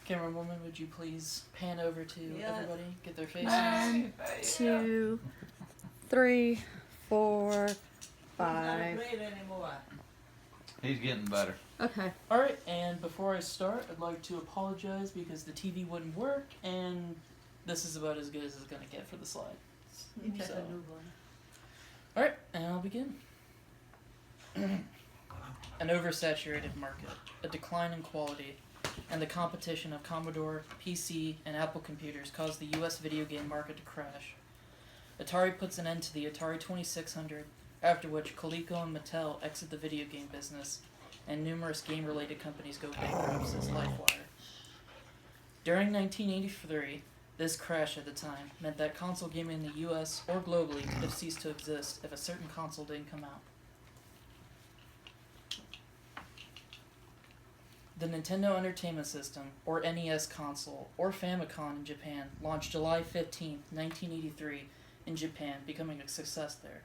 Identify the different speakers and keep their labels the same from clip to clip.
Speaker 1: Camerawoman, would you please pan over to everybody, get their faces?
Speaker 2: 1, 2, 3, 4, 5.
Speaker 3: He's getting better.
Speaker 2: Okay.
Speaker 1: Alright, and before I start, I'd like to apologize because the TV wouldn't work, and this is about as good as it's going to get for the slide. So. Alright, and I'll begin. An oversaturated market, a decline in quality, and the competition of Commodore, PC, and Apple computers caused the US video game market to crash. Atari puts an end to the Atari 2600, after which Coleco and Mattel exit the video game business, and numerous game-related companies go bankrupt as LifeWire. During 1983, this crash at the time meant that console gaming in the US or globally could have ceased to exist if a certain console didn't come out. The Nintendo Entertainment System, or NES console, or Famicom in Japan, launched July 15, 1983 in Japan, becoming a success there.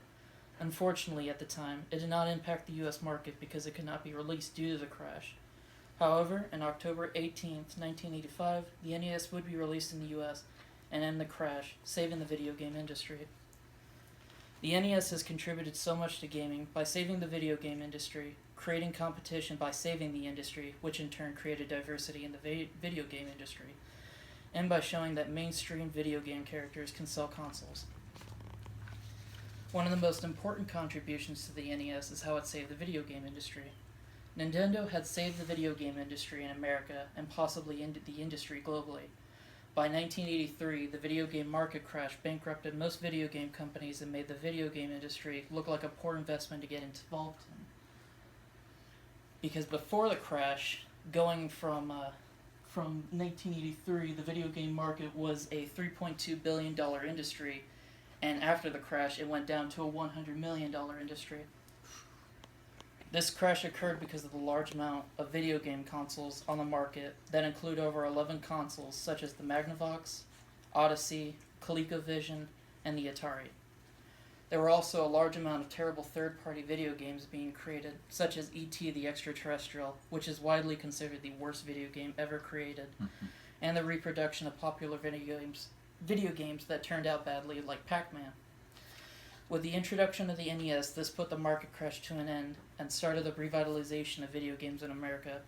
Speaker 1: Unfortunately, at the time, it did not impact the US market because it could not be released due to the crash. However, on October 18, 1985, the NES would be released in the US and end the crash, saving the video game industry. The NES has contributed so much to gaming by saving the video game industry, creating competition by saving the industry, which in turn created diversity in the video game industry, and by showing that mainstream video game characters can sell consoles. One of the most important contributions to the NES is how it saved the video game industry. Nintendo had saved the video game industry in America and possibly the industry globally. By 1983, the video game market crash bankrupted most video game companies and made the video game industry look like a poor investment to get involved in. Because before the crash, going from 1983, the video game market was a $3.2 billion industry, and after the crash, it went down to a $100 million industry. This crash occurred because of the large amount of video game consoles on the market that include over 11 consoles such as the Magnavox, Odyssey, ColecoVision, and the Atari. There were also a large amount of terrible third-party video games being created, such as E.T. the Extraterrestrial, which is widely considered the worst video game ever created, and the reproduction of popular video games that turned out badly, like Pac-Man. With the introduction of the NES, this put the market crash to an end and started the revitalization of video games in America.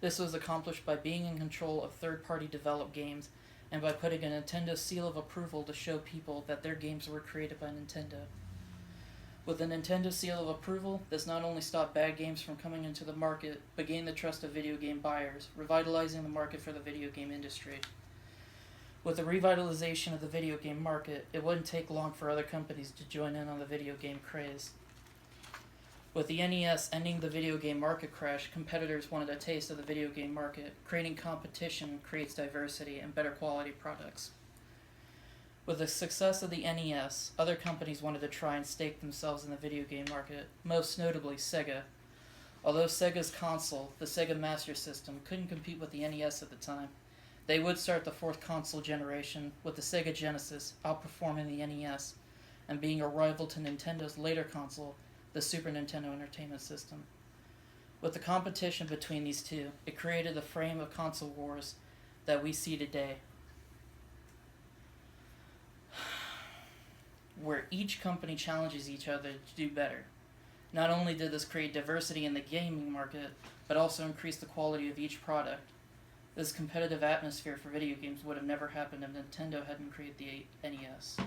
Speaker 1: This was accomplished by being in control of third-party developed games and by putting a Nintendo seal of approval to show people that their games were created by Nintendo. With the Nintendo seal of approval, this not only stopped bad games from coming into the market, but gained the trust of video game buyers, revitalizing the market for the video game industry. With the revitalization of the video game market, it wouldn't take long for other companies to join in on the video game craze. With the NES ending the video game market crash, competitors wanted a taste of the video game market. Creating competition creates diversity and better quality products. With the success of the NES, other companies wanted to try and stake themselves in the video game market, most notably Sega. Although Sega's console, the Sega Master System, couldn't compete with the NES at the time, they would start the fourth console generation, with the Sega Genesis outperforming the NES and being a rival to Nintendo's later console, the Super Nintendo Entertainment System. With the competition between these two, it created the frame of console wars that we see today, where each company challenges each other to do better. Not only did this create diversity in the gaming market, but also increase the quality of each product. This competitive atmosphere for video games would have never happened if Nintendo hadn't created the NES.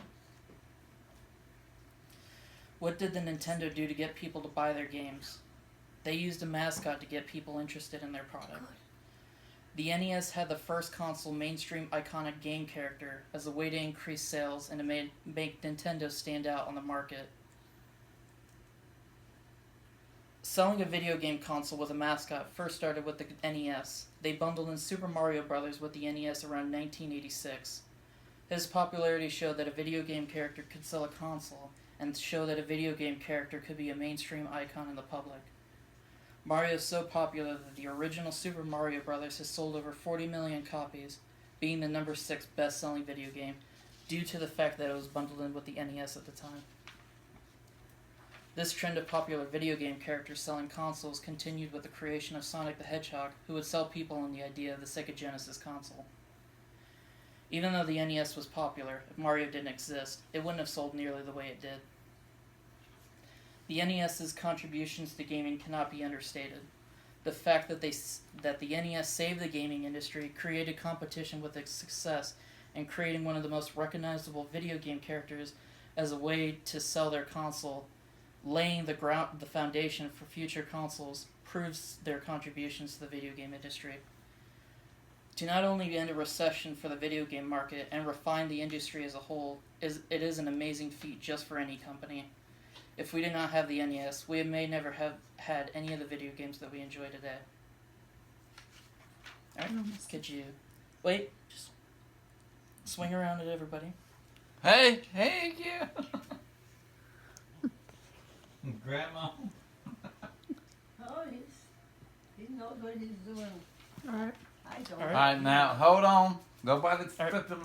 Speaker 1: What did the Nintendo do to get people to buy their games? They used a mascot to get people interested in their product. The NES had the first console mainstream iconic game character as a way to increase sales and to make Nintendo stand out on the market. Selling a video game console with a mascot first started with the NES. They bundled in Super Mario Bros. With the NES around 1986. His popularity showed that a video game character could sell a console, and showed that a video game character could be a mainstream icon in the public. Mario is so popular that the original Super Mario Bros. Has sold over 40 million copies, being the number 6 best-selling video game, due to the fact that it was bundled in with the NES at the time. This trend of popular video game characters selling consoles continued with the creation of Sonic the Hedgehog, who would sell people on the idea of the Sega Genesis console. Even though the NES was popular, if Mario didn't exist, it wouldn't have sold nearly the way it did. The NES's contributions to gaming cannot be understated. The fact that the NES saved the gaming industry, created competition with its success, and creating one of the most recognizable video game characters as a way to sell their console, laying the foundation for future consoles, proves their contributions to the video game industry. To not only end a recession for the video game market and refine the industry as a whole, it is an amazing feat just for any company. If we did not have the NES, we may never have had any of the video games that we enjoy today. Alright, could you... Wait, just swing around at everybody.
Speaker 3: Hey, you. Grandma.
Speaker 4: Oh, he's know what he's doing.
Speaker 2: All right.
Speaker 4: I don't.
Speaker 1: All
Speaker 3: All right, now hold on. Go by the
Speaker 1: All right.
Speaker 3: flipping